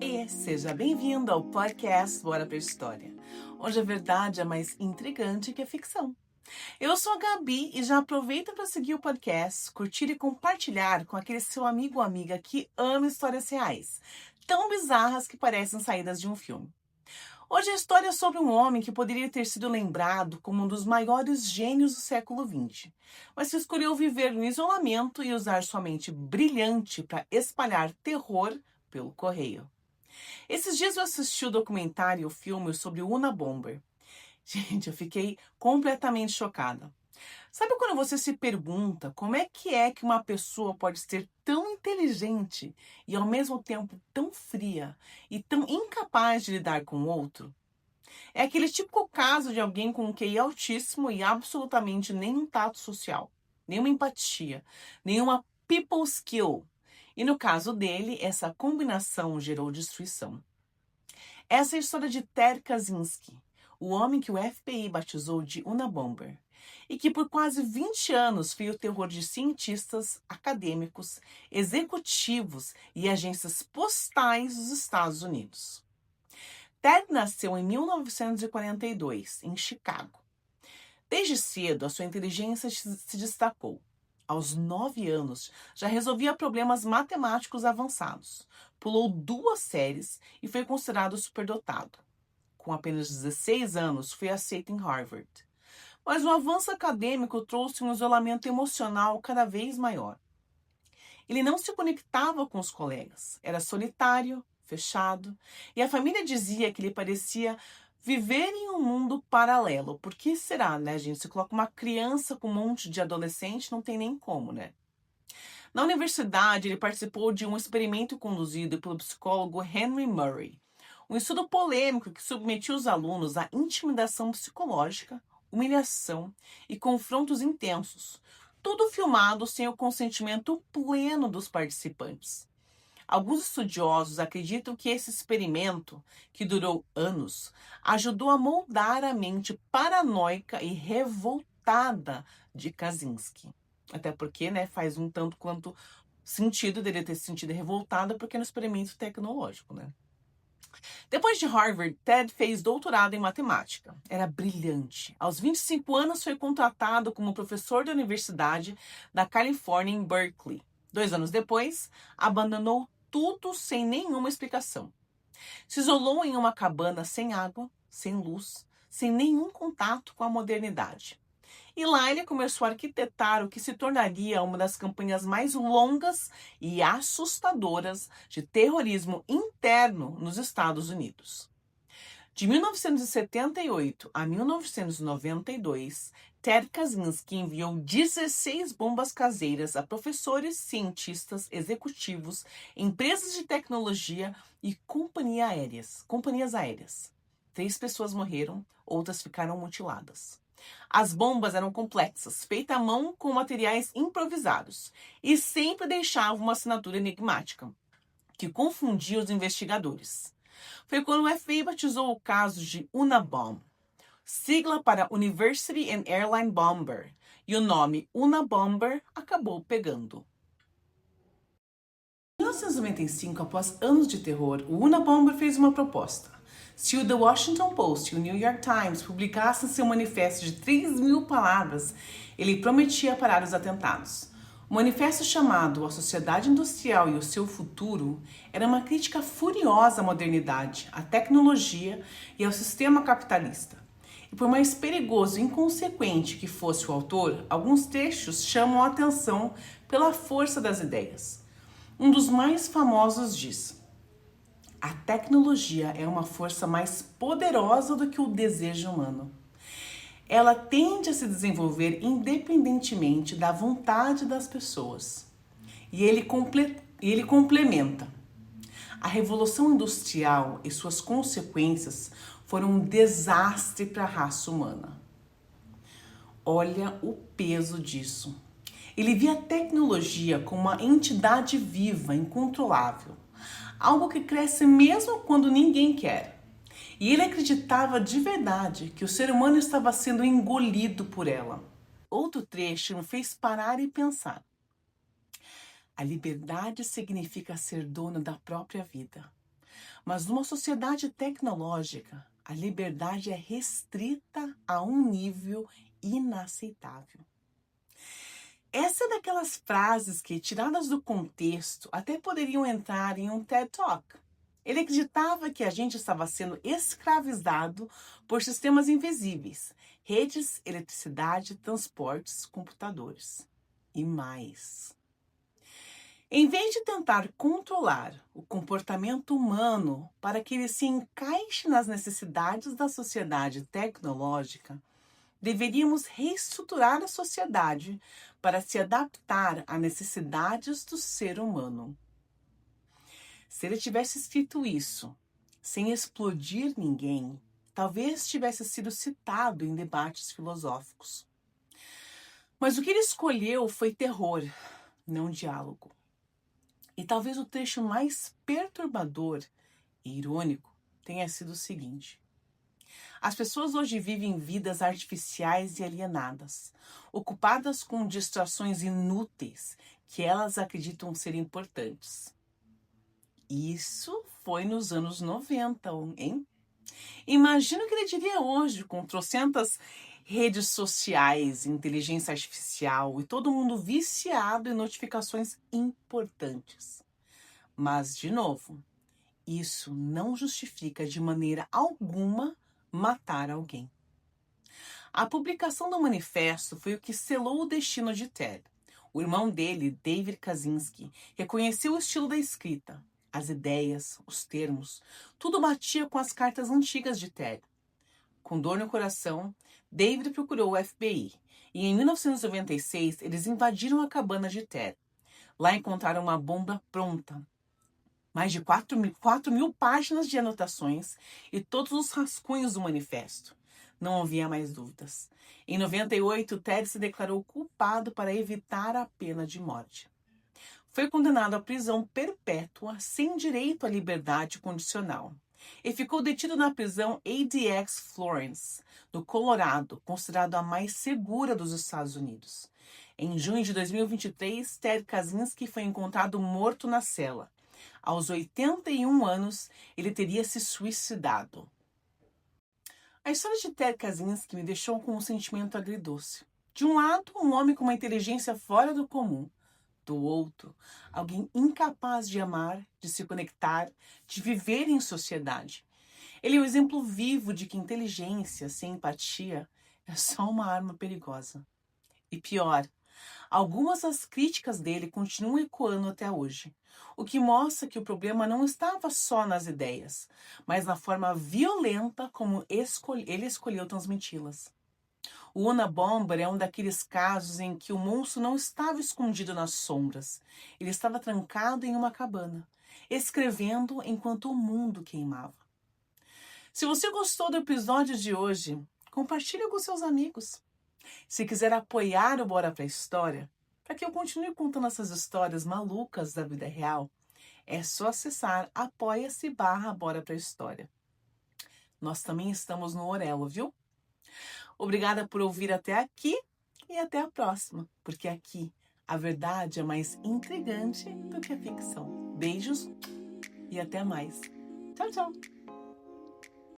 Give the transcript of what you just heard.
E seja bem-vindo ao podcast Bora pra História, onde a verdade é mais intrigante que a ficção. Eu sou a Gabi e já aproveita para seguir o podcast, curtir e compartilhar com aquele seu amigo ou amiga que ama histórias reais, tão bizarras que parecem saídas de um filme. Hoje a história é sobre um homem que poderia ter sido lembrado como um dos maiores gênios do século XX, mas que escolheu viver no isolamento e usar sua mente brilhante para espalhar terror pelo correio. Esses dias eu assisti o documentário e o filme sobre o Unabomber. Gente, eu fiquei completamente chocada. Sabe quando você se pergunta como é que uma pessoa pode ser tão inteligente e ao mesmo tempo tão fria e tão incapaz de lidar com o outro? É aquele típico caso de alguém com um QI altíssimo e absolutamente nenhum tato social, nenhuma empatia, nenhuma people skill. E no caso dele, essa combinação gerou destruição. Essa é a história de Ted Kaczynski, o homem que o FBI batizou de Unabomber, e que por quase 20 anos foi o terror de cientistas, acadêmicos, executivos e agências postais dos Estados Unidos. Ted nasceu em 1942, em Chicago. Desde cedo, a sua inteligência se destacou. Aos 9 anos, já resolvia problemas matemáticos avançados. Pulou 2 séries e foi considerado superdotado. Com apenas 16 anos, foi aceito em Harvard. Mas o avanço acadêmico trouxe um isolamento emocional cada vez maior. Ele não se conectava com os colegas, era solitário, fechado, e a família dizia que ele parecia viver em um mundo paralelo. Por que será, né, gente? Se coloca uma criança com um monte de adolescente, não tem nem como, né? Na universidade, ele participou de um experimento conduzido pelo psicólogo Henry Murray, um estudo polêmico que submetia os alunos à intimidação psicológica, humilhação e confrontos intensos, tudo filmado sem o consentimento pleno dos participantes. Alguns estudiosos acreditam que esse experimento, que durou anos, ajudou a moldar a mente paranoica e revoltada de Kaczynski. Até porque, né, faz um tanto quanto sentido dele ter se sentido revoltado, porque é no experimento tecnológico, né? Depois de Harvard, Ted fez doutorado em matemática. Era brilhante. Aos 25 anos, foi contratado como professor da Universidade da Califórnia em Berkeley. 2 anos depois, abandonou tudo sem nenhuma explicação. Se isolou em uma cabana sem água, sem luz, sem nenhum contato com a modernidade. E lá ele começou a arquitetar o que se tornaria uma das campanhas mais longas e assustadoras de terrorismo interno nos Estados Unidos. De 1978 a 1992, Ted Kaczynski enviou 16 bombas caseiras a professores, cientistas, executivos, empresas de tecnologia e companhias aéreas. 3 pessoas morreram, outras ficaram mutiladas. As bombas eram complexas, feitas à mão com materiais improvisados, e sempre deixavam uma assinatura enigmática, que confundia os investigadores. Foi quando o FBI batizou o caso de Unabomber, sigla para University and Airline Bomber, e o nome Unabomber acabou pegando. Em 1995, após anos de terror, o Unabomber fez uma proposta. Se o The Washington Post e o New York Times publicassem seu manifesto de 3.000 palavras, ele prometia parar os atentados. O manifesto chamado A Sociedade Industrial e o Seu Futuro era uma crítica furiosa à modernidade, à tecnologia e ao sistema capitalista. E por mais perigoso e inconsequente que fosse o autor, alguns trechos chamam a atenção pela força das ideias. Um dos mais famosos diz: a tecnologia é uma força mais poderosa do que o desejo humano. Ela tende a se desenvolver independentemente da vontade das pessoas. E ele complementa. A Revolução Industrial e suas consequências foram um desastre para a raça humana. Olha o peso disso. Ele via a tecnologia como uma entidade viva, incontrolável. Algo que cresce mesmo quando ninguém quer. E ele acreditava de verdade que o ser humano estava sendo engolido por ela. Outro trecho me fez parar e pensar. A liberdade significa ser dono da própria vida. Mas numa sociedade tecnológica, a liberdade é restrita a um nível inaceitável. Essa é daquelas frases que, tiradas do contexto, até poderiam entrar em um TED Talk. Ele acreditava que a gente estava sendo escravizado por sistemas invisíveis, redes, eletricidade, transportes, computadores e mais. Em vez de tentar controlar o comportamento humano para que ele se encaixe nas necessidades da sociedade tecnológica, deveríamos reestruturar a sociedade para se adaptar às necessidades do ser humano. Se ele tivesse escrito isso, sem explodir ninguém, talvez tivesse sido citado em debates filosóficos. Mas o que ele escolheu foi terror, não diálogo. E talvez o trecho mais perturbador e irônico tenha sido o seguinte: as pessoas hoje vivem vidas artificiais e alienadas, ocupadas com distrações inúteis que elas acreditam ser importantes. Isso foi nos anos 90, hein? Imagina o que ele diria hoje, com trocentas redes sociais, inteligência artificial e todo mundo viciado em notificações importantes. Mas, de novo, isso não justifica de maneira alguma matar alguém. A publicação do manifesto foi o que selou o destino de Ted. O irmão dele, David Kaczynski, reconheceu o estilo da escrita, as ideias, os termos, tudo batia com as cartas antigas de Ted. Com dor no coração, David procurou o FBI e em 1996 eles invadiram a cabana de Ted. Lá encontraram uma bomba pronta, mais de 4 mil páginas de anotações e todos os rascunhos do manifesto. Não havia mais dúvidas. Em 98, Ted se declarou culpado para evitar a pena de morte. Foi condenado à prisão perpétua sem direito à liberdade condicional e ficou detido na prisão ADX Florence, no Colorado, considerada a mais segura dos Estados Unidos. Em junho de 2023, Ted Kaczynski foi encontrado morto na cela. Aos 81 anos, ele teria se suicidado. A história de Ted Kaczynski me deixou com um sentimento agridoce. De um lado, um homem com uma inteligência fora do comum. Do outro, alguém incapaz de amar, de se conectar, de viver em sociedade. Ele é o exemplo vivo de que inteligência sem empatia é só uma arma perigosa. E pior, algumas das críticas dele continuam ecoando até hoje, o que mostra que o problema não estava só nas ideias, mas na forma violenta como ele escolheu transmiti-las. O Unabomber é um daqueles casos em que o monstro não estava escondido nas sombras. Ele estava trancado em uma cabana, escrevendo enquanto o mundo queimava. Se você gostou do episódio de hoje, compartilhe com seus amigos. Se quiser apoiar o Bora Pra História, para que eu continue contando essas histórias malucas da vida real, é só acessar apoia-se/Bora Pra História. Nós também estamos no Orelo, viu? Obrigada por ouvir até aqui e até a próxima, porque aqui a verdade é mais intrigante do que a ficção. Beijos e até mais. Tchau, tchau!